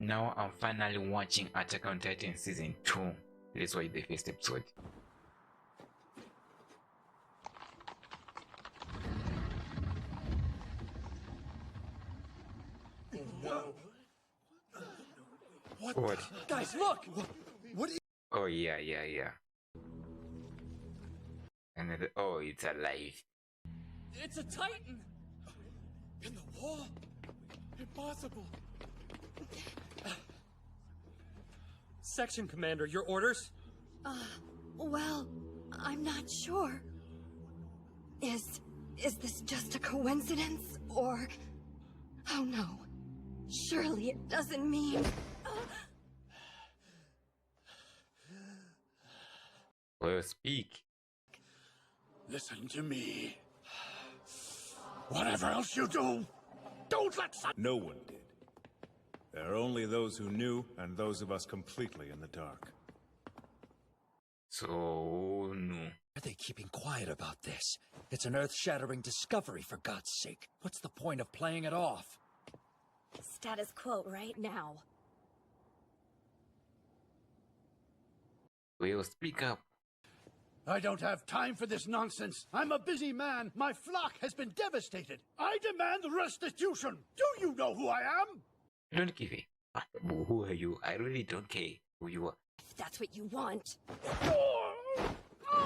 Now I'm finally watching Attack on Titan Season 2. Let's watch the first episode. What? Guys, look! What is... Oh yeah. Another. Oh, it's alive. It's a Titan! In the wall? Impossible. Section Commander, your orders? Well, I'm not sure. Is this just a coincidence, or... Oh no. Surely it doesn't mean... Well, speak. Listen to me. Whatever else you do, don't let No one did. There are only those who knew, and those of us completely in the dark. So no. Are they keeping quiet about this? It's an earth-shattering discovery, for God's sake. What's the point of playing it off? Status quo right now. Well, speak up. I don't have time for this nonsense. I'm a busy man. My flock has been devastated. I demand restitution. Do you know who I am? I don't give a fuck. Who are you? I really don't care who you are. If that's what you want.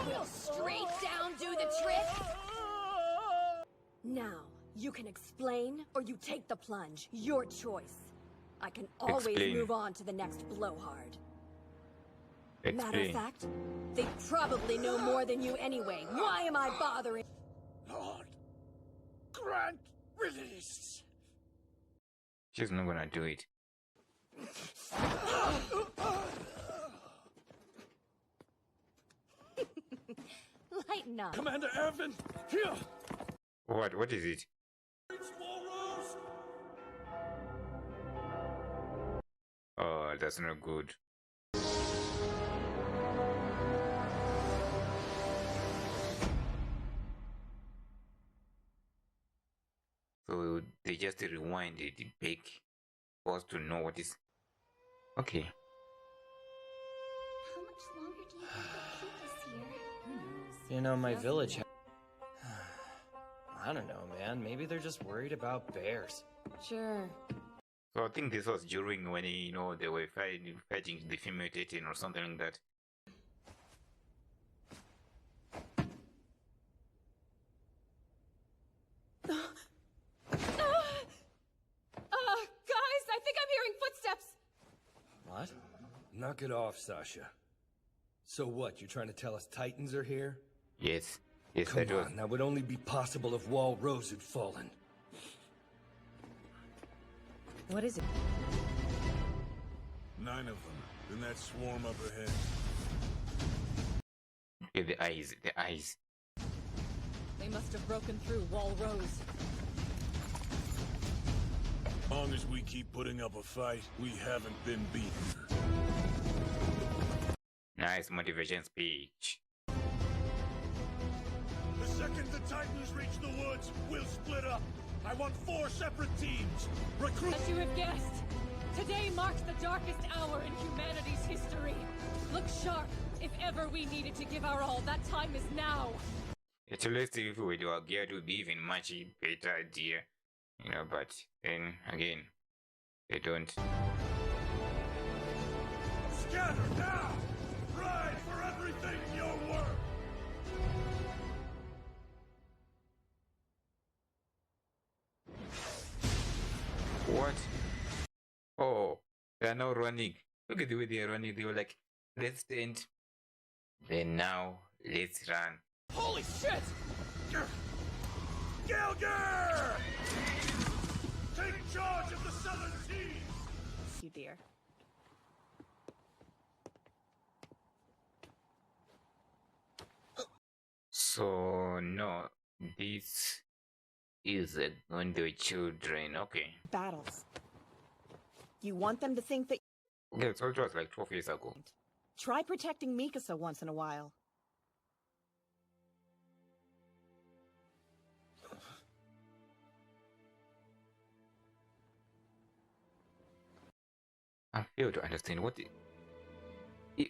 Will straight down do the trick? Now, you can explain or you take the plunge. Your choice. I can always Explain. move on to the next blowhard. Matter of Explain. fact, they probably know more than you anyway. Why am I bothering? Lord, grant release. She's not gonna do it. Lighten up. Commander Ervin, here. What is it? Oh, that's not good. So they just rewinded it back for us to know what is. Okay. How much longer do you think they'll keep us here? You know, my village... I don't know, man. Maybe they're just worried about bears. Sure. So I think this was during when they were fighting the female Titan or something like that. Guys, I think I'm hearing footsteps. What? Knock it off, Sasha. So what, you're trying to tell us Titans are here? Yes, I Come do. on, that would only be possible if Wall Rose had fallen. What is it? 9 of them, in that swarm up ahead. Okay, the eyes. They must have broken through Wall Rose. As long as we keep putting up a fight, we haven't been beaten. Nice motivation speech. The second the Titans reach the woods, we'll split up. I want 4 separate teams. Recruit. As you have guessed, today marks the darkest hour in humanity's history. Look sharp. If ever we needed to give our all, that time is now. Actually, if we do our gear, it would be even much better idea. But then again, they don't. Scatter now! Ride for everything you're worth! What? Oh, they are now running. Look at the way they are running. They were like, let's stand. Then now, let's run. Holy shit! Gilger! Take charge of the southern team! You dear. So, no, this is on the children. Okay. Battles. You want them to think that... Okay, so it was like 12 years ago. Try protecting Mikasa once in a while. I fail to understand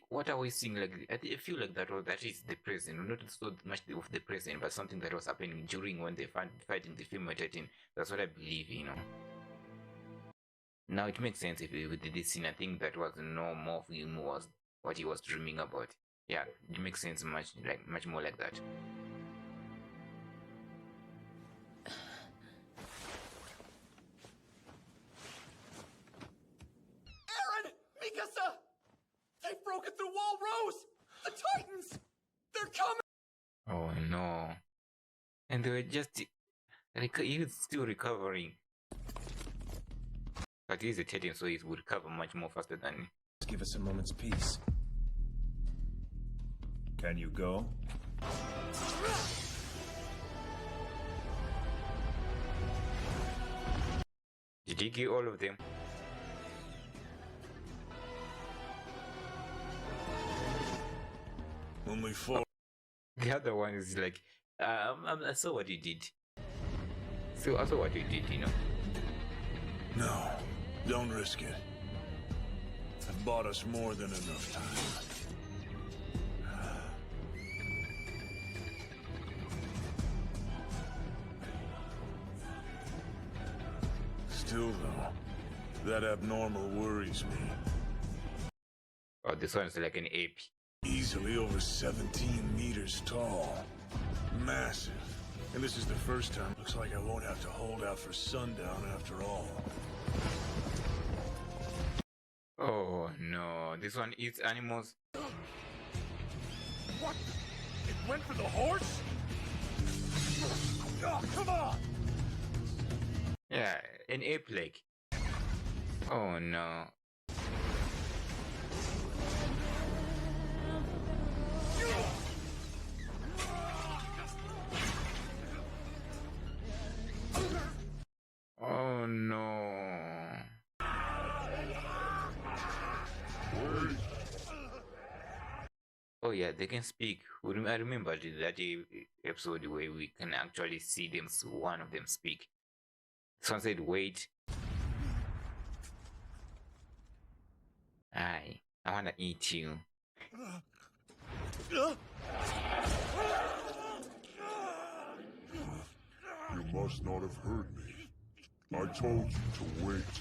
what are we seeing. Like, I feel like that is the present, not so much of the present, but something that was happening during when they fighting the female Titan. That's what I believe, you know. Now it makes sense if with this scene. I think that was no more of him was what he was dreaming about. Yeah, it makes sense much more like that. Aaron! Mikasa! They've broken through Wall Rose! The Titans! They're coming! Oh no. And they were just he was still recovering. But he's a Titan, so he would recover much more faster than. Just give us a moment's peace. Can you go? Did he kill all of them? Only 4. The other one is like, I saw what you did. So I saw what you did, you know. No, don't risk it. I've bought us more than enough time. Still, though, that abnormal worries me. Oh, this one's like an ape. Easily over 17 meters tall. Massive. And this is the first time. Looks like I won't have to hold out for sundown after all. Oh no, this one eats animals. What? It went for the horse? Oh, come on! Yeah, an ape leg. Oh no. Oh no. Oh yeah, they can speak. I remember that episode where we can actually see them, one of them speak. Someone said, wait. I wanna eat you. You must not have heard me. I told you to wait.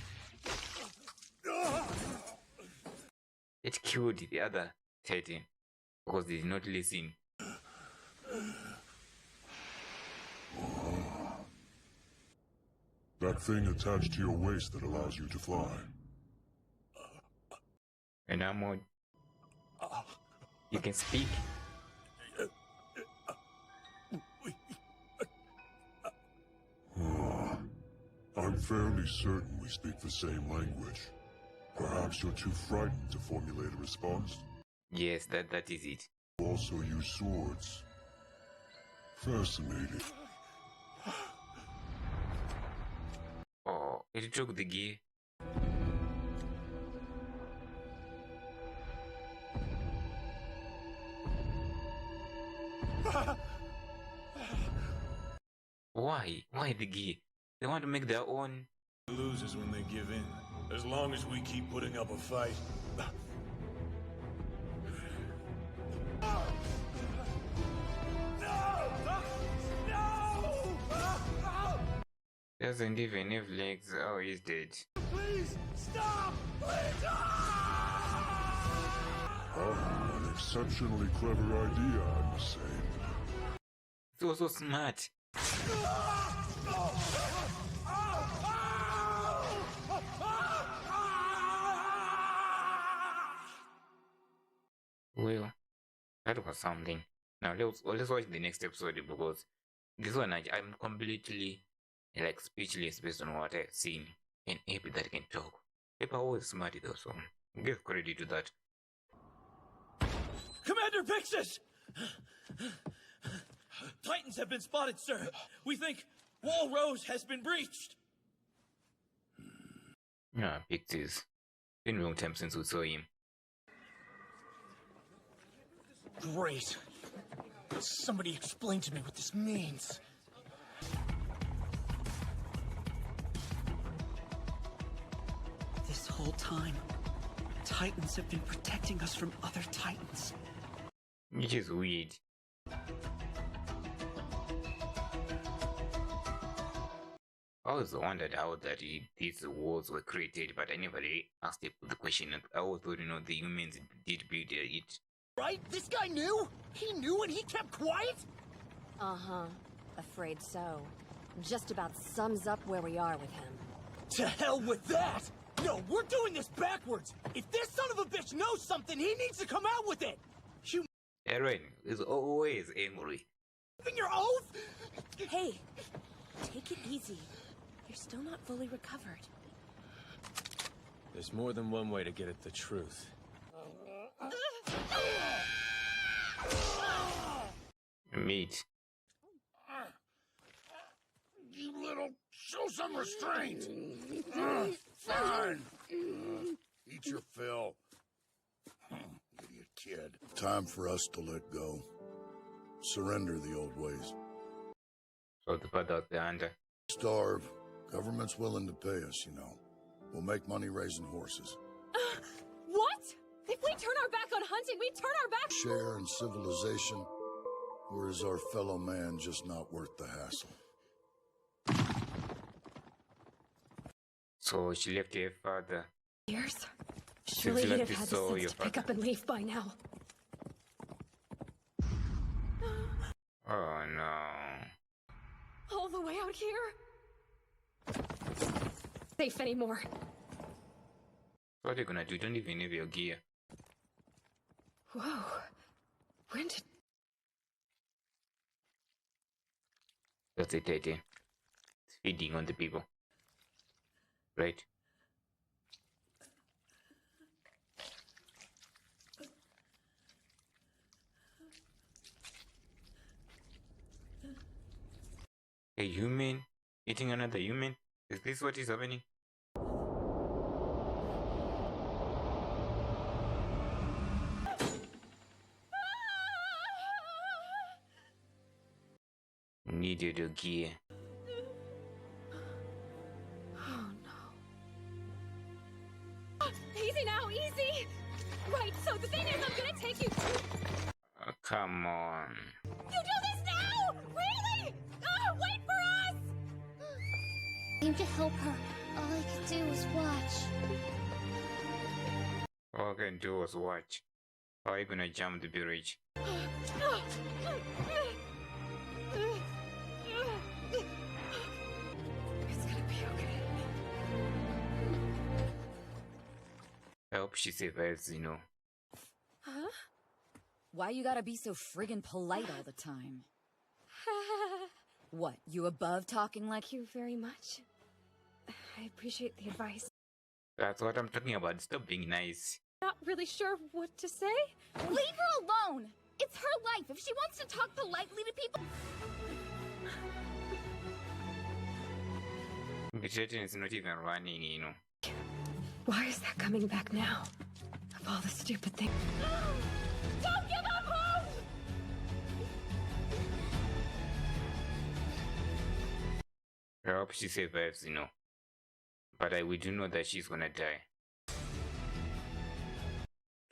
It killed the other Titan because they did not listen. That thing attached to your waist that allows you to fly. And I'm on. You can speak. I'm fairly certain we speak the same language. Perhaps you're too frightened to formulate a response? Yes, that is it. You also use swords. Fascinating. Oh, it took the gear. Why? Why the gear? They want to make their own. Loses when they give in. As long as we keep putting up a fight. Doesn't even have legs. Oh, he's dead. Please, stop! Please! An exceptionally clever idea, I must say. So smart. Well, that was something. Now let's watch the next episode because this one I'm completely like speechless based on what I've seen. An ape that can talk. Ape are always smart though, so give credit to that. Commander Pixis! Titans have been spotted, sir. We think Wall Rose has been breached. Ah, Pixies. Been a long time since we saw him. Great. Somebody explain to me what this means. This whole time, Titans have been protecting us from other Titans. Which is weird. I always wondered how that these walls were created, but I never really asked the question. I always thought, the humans did build it. Right? This guy knew? He knew and he kept quiet? Uh-huh. Afraid so. Just about sums up where we are with him. To hell with that! No, we're doing this backwards! If this son of a bitch knows something, he needs to come out with it! You Eren is always angry. keeping your oath? Hey, take it easy. You're still not fully recovered. There's more than one way to get at the truth. Meat. You little... show some restraint! Fine! Eat your fill. Idiot kid. Time for us to let go. Surrender the old ways. So the father of the hunter. Starve. Government's willing to pay us, you know. We'll make money raising horses. What? If we turn our back on hunting, we turn our back. Share in civilization, or is our fellow man just not worth the hassle? So she left her father. Years? Surely he'd have had the sense to pick up and leave by now. Oh no. All the way out here? Safe anymore. What are you gonna do? You don't even have your gear. Whoa. When did... That's it, Titan. It's feeding on the people. Right? A human eating another human? Is this what is happening? Needed a gear. Oh no. Easy now, easy! Right, so the thing is, I'm gonna take you to... Oh, come on. You do this now? Really? Oh, wait for us! Came to help her. All I could do was watch. All I can do was watch. How are you gonna jump the bridge? It's gonna be okay. I hope she survives, Huh? Why you gotta be so friggin' polite all the time? What, you above talking like... Thank you very much. I appreciate the advice. That's what I'm talking about. Stop being nice. Not really sure what to say. Leave her alone! It's her life. If she wants to talk politely to people... The Titan is not even running, Why is that coming back now? Of all the stupid things. Don't give up hope! I hope she survives, But we do know that she's gonna die.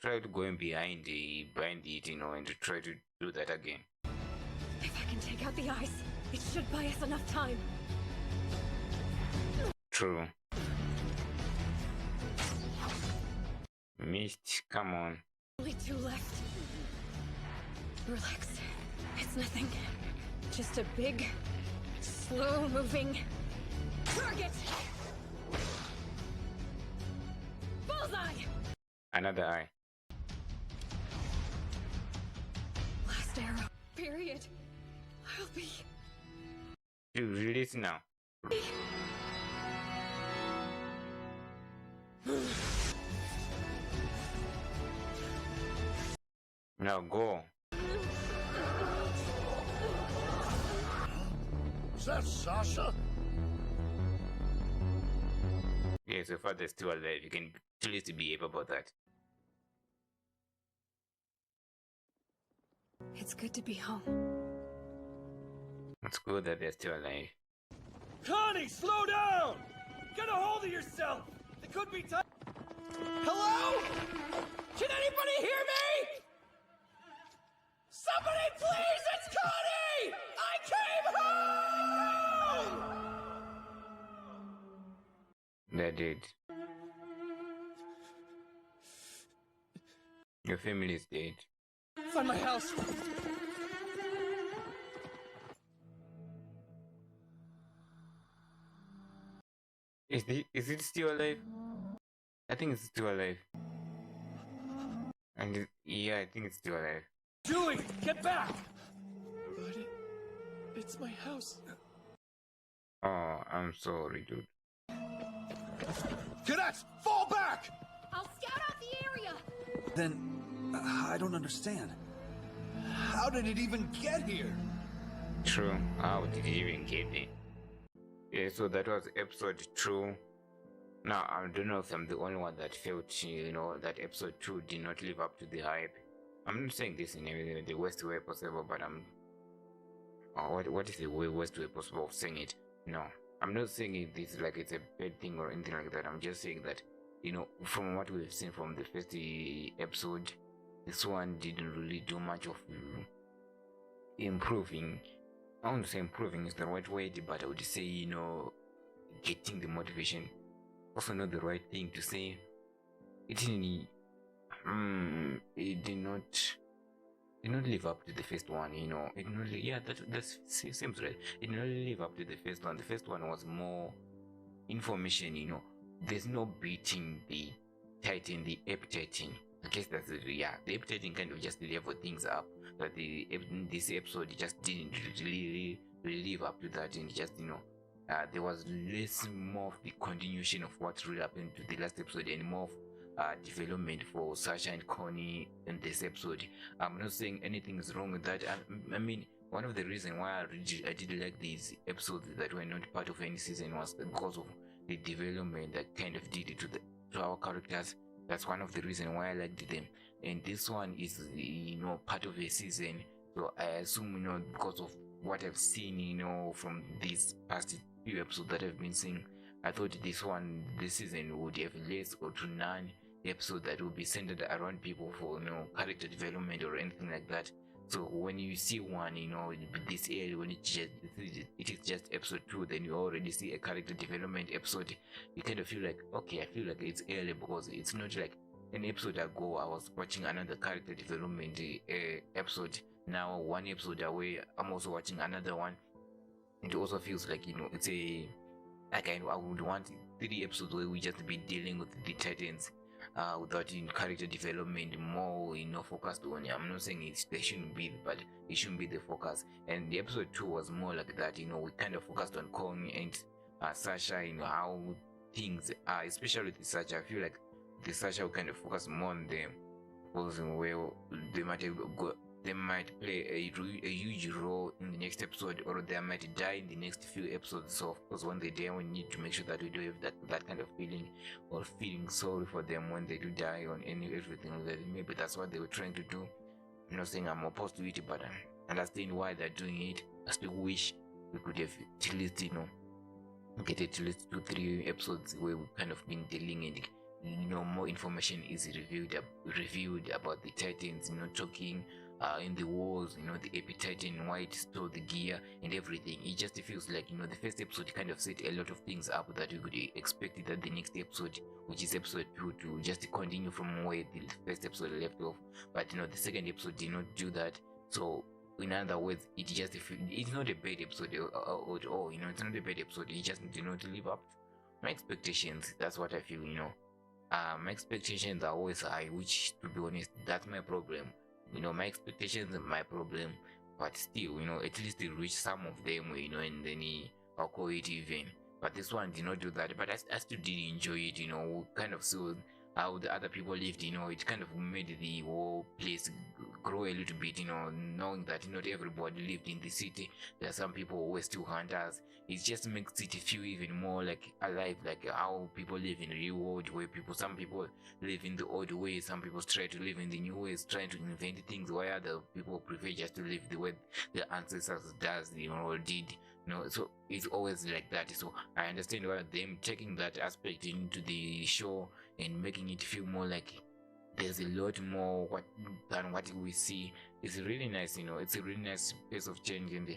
Try to go in behind it, and to try to do that again. If I can take out the ice, it should buy us enough time. True. Mist, come on. Only two left. Relax. It's nothing. Just a big, slow-moving target. Bullseye! Another eye. Last arrow. Period. I'll be... Dude, release now. Now go. Is that Sasha? Yes, your father's still alive. You can at least be able about that. It's good to be home. It's good that they're still alive. Connie, slow down! Get a hold of yourself! It could be time. Hello? dead. Your family is dead. Find my house! Is it still alive? I think it's still alive. And yeah, I think it's still alive. Julie, get back! But it's my house. Oh, I'm sorry, dude. Cadets, fall back! I'll scout out the area! Then, I don't understand. How did it even get here? True. How did he even get there? Yeah, so that was episode 2. Now, I don't know if I'm the only one that felt, that episode 2 did not live up to the hype. I'm not saying this in the worst way possible, but what is the worst way possible of saying it? No, I'm not saying this like it's a bad thing or anything like that. I'm just saying that, from what we've seen from the first episode, this one didn't really do much of improving. I won't say improving is the right word, but I would say, getting the motivation. Also not the right thing to say. It did not live up to the first one. It did not, yeah, that seems right. It did not live up to the first one. The first one was more information. There's no beating the Titan, the Ape Titan. I guess that's it. Yeah, the Ape Titan kind of just leveled things up, but this episode just didn't really live up to that, and just there was more of the continuation of what really happened to the last episode, and more of development for Sasha and Connie in this episode. I'm not saying anything is wrong with that. I mean, one of the reasons why I did like these episodes that were not part of any season was because of the development that kind of did it to our characters. That's one of the reasons why I liked them. And this one is, part of a season. So I assume, because of what I've seen, from these past few episodes that I've been seeing, I thought this season would have less or to none episode that will be centered around people for, character development or anything like that. So when you see one, this early, when it is just episode 2, then you already see a character development episode, you kind of feel like, okay, I feel like it's early, because it's not like an episode ago I was watching another character development episode. Now, one episode away, I'm also watching another one. It also feels like, it's I would want 3 episodes where we just be dealing with the Titans without character development, more focused on. I'm not saying they shouldn't be, but it shouldn't be the focus. And the episode 2 was more like that. We kind of focused on Kong and Sasha, how things are, especially with Sasha. I feel like the Sasha will kind of focus more on them, because they might play a huge role in the next episode, or they might die in the next few episodes. So of course, when they die, we need to make sure that we do have that kind of feeling, or feeling sorry for them when they do die on everything. Maybe that's what they were trying to do. I'm not saying I'm opposed to it, but I understand why they're doing it. I still wish we could have at least get at least 2-3 episodes where we've kind of been dealing, and more information is reviewed about the Titans, talking in the wars, the Ape Titan, why it stole the gear and everything. It just feels like, the first episode kind of set a lot of things up that we could expect that the next episode, which is episode 2, to just continue from where the first episode left off. But the second episode did not do that. So in other words, it's not a bad episode at all. It's not a bad episode. It just did not live up to my expectations. That's what I feel. My expectations are always high, which, to be honest, that's my problem. My expectations are my problem, but still, at least they reach some of them, and then I'll call it even. But this one did not do that, but I still did enjoy it. We kind of saw how the other people lived. It kind of made the whole place grow a little bit, knowing that not everybody lived in the city. There are some people who were still hunters. It just makes it feel even more like alive, like how people live in the real world, where some people live in the old ways, some people try to live in the new ways, trying to invent things, while other people prefer just to live the way their ancestors did. So it's always like that. So I understand why them taking that aspect into the show and making it feel more like there's a lot more than what we see. It's really nice. It's a really nice pace of change, and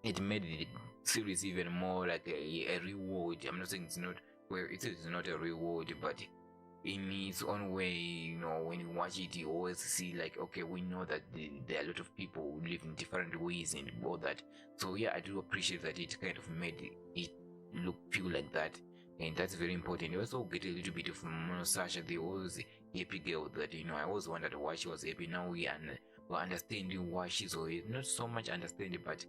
it made the series even more like a reward. I'm not saying it's not well, it is not a reward, but in its own way, when you watch it, you always see like, okay, we know that there are a lot of people who live in different ways and all that. So yeah, I do appreciate that it kind of made it feel like that, and that's very important. You also get a little bit of Sasha, the always happy girl that I always wondered why she was happy. Now we're understanding why she's always not so much understanding, but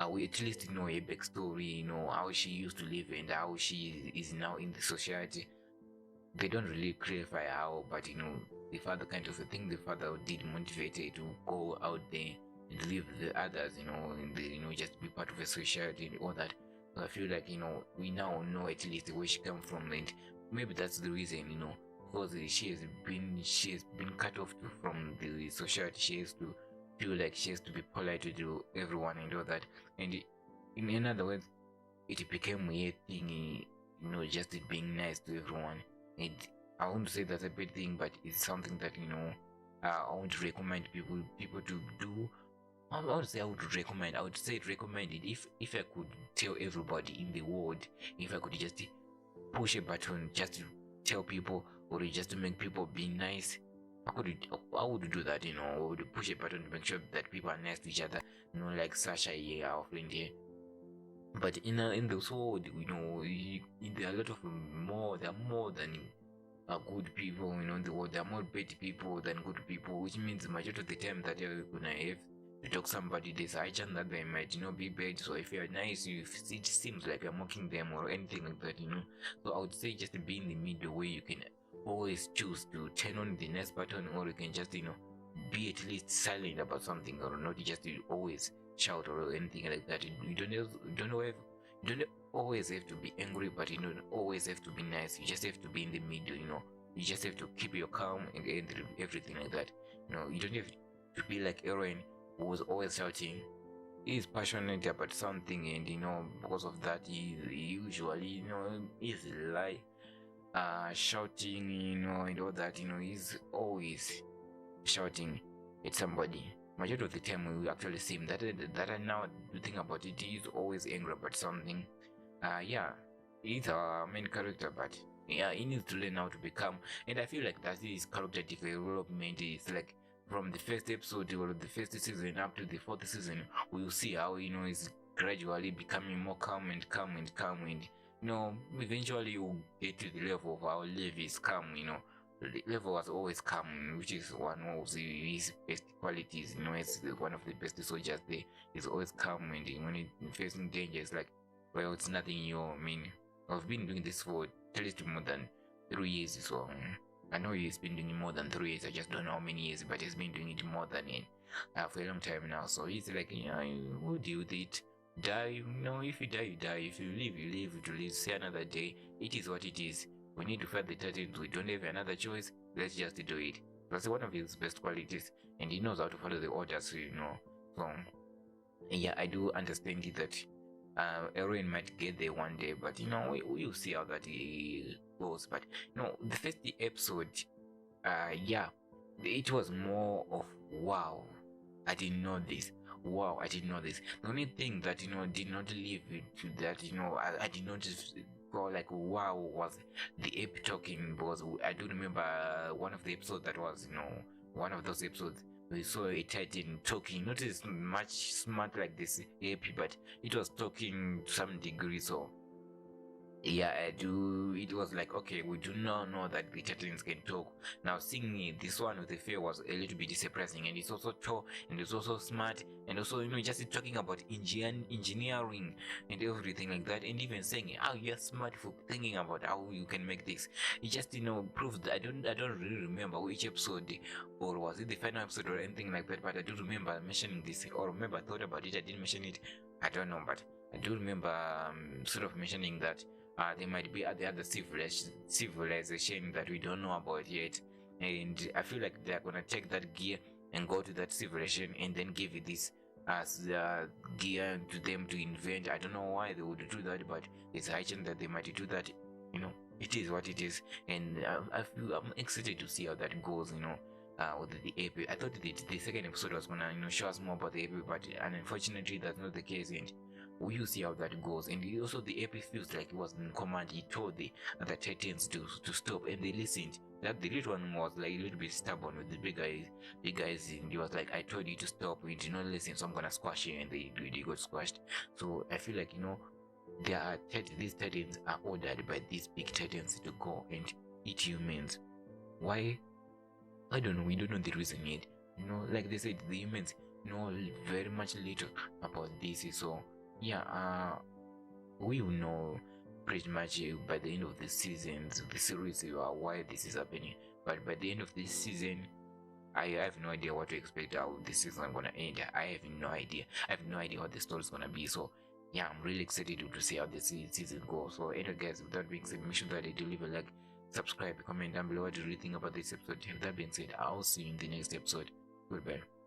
we at least know a backstory, how she used to live and how she is now in the society. They don't really clarify how, but the father kind of, I think the father did motivate her to go out there and live with the others, and just be part of a society and all that. So I feel like we now know at least where she come from, and maybe that's the reason, because she has been cut off from the society. She has to feel like she has to be polite to everyone and all that. And in other words, it became a thing, just being nice to everyone. And I won't say that's a bad thing, but it's something that I want to recommend people to do. I would say I would recommend. I would say recommend it if I could tell everybody in the world, if I could just push a button just to tell people or just to make people be nice. I would do that. I would push a button to make sure that people are nice to each other. Like Sasha here, our friend here. But in this world, there are a lot of there are more than good people, in the world. There are more bad people than good people, which means majority of the time that you're gonna have to talk somebody, there's a chance that they might, be bad. So if you're nice, it seems like you're mocking them or anything like that, So I would say just be in the middle where you can always choose to turn on the next button, or you can just, be at least silent about something, or not just always shout or anything like that. You don't always have to be angry, but you don't always have to be nice. You just have to be in the middle. You just have to keep your calm and everything like that. You don't have to be like Aaron, who was always shouting. He is passionate about something, and because of that, he usually is like shouting, and all that. He's always shouting at somebody. Majority of the time we actually see him that I now think about it, he's always angry about something. Yeah, he's our main character, but yeah, he needs to learn how to become, and I feel like that is character development. It's like from the first episode or the first season up to the fourth season, we'll see how he's gradually becoming more calm and eventually you'll get to the level of how Lev is calm. The level was always calm, which is one of his best qualities. It's one of the best soldiers there. He's always calm, and when he's facing danger, it's like, well, it's nothing new. I mean, I've been doing this for at least more than 3 years, so I know he's been doing it more than 3 years. I just don't know how many years, but he's been doing it more than for a long time now. So he's like, we'll deal with it. Die, if you die, you die. If you live, you live. To live, see another day. It is what it is. We need to fight the Titans. We don't have another choice. Let's just do it. That's one of his best qualities, and he knows how to follow the orders. So yeah, I do understand it that Aaron might get there one day, but we'll see how that goes. But the first episode, yeah, it was more of wow, I didn't know this. Wow, I didn't know this. The only thing that did not leave it to that I did not just go like wow was the ape talking, because I do remember one of the episodes that was one of those episodes we saw a Titan talking, not as much smart like this ape, but it was talking to some degree. So yeah, I do. It was like, okay, we do not know that the Titans can talk. Now, seeing this one with the fear was a little bit surprising, and it's also tall, and it's also smart, and also just talking about engineering and everything like that, and even saying how you're smart for thinking about how you can make this. It just proves that I don't really remember which episode, or was it the final episode or anything like that, but I do remember mentioning this, or remember I thought about it. I didn't mention it. I don't know, but I do remember sort of mentioning that. There might be the other civilization that we don't know about yet, and I feel like they're gonna take that gear and go to that civilization and then give it this as gear to them to invent. I don't know why they would do that, but it's a high chance that they might do that. It is what it is, and I'm excited to see how that goes. With the ape, I thought the second episode was gonna show us more about the ape, but unfortunately that's not the case. And we'll see how that goes. And also the epic feels like he was in command. He told the other Titans to stop, and they listened. Like the little one was like a little bit stubborn with the big guys, and he was like, I told you to stop, we did not listen, so I'm gonna squash you, and they got squashed. So I feel like, you know, these Titans are ordered by these big Titans to go and eat humans. Why? I don't know. We don't know the reason yet. You know, like they said, the humans know very much little about this. So yeah, we will know pretty much by the end of the season, the series, why this is happening. But by the end of this season, I have no idea what to expect, how this season is gonna end. I have no idea. I have no idea what the story is gonna be. So yeah, I'm really excited to see how this season goes. So anyway, guys, with that being said, make sure that you leave a like, subscribe, comment down below what you really think about this episode. With that being said, I'll see you in the next episode. Goodbye.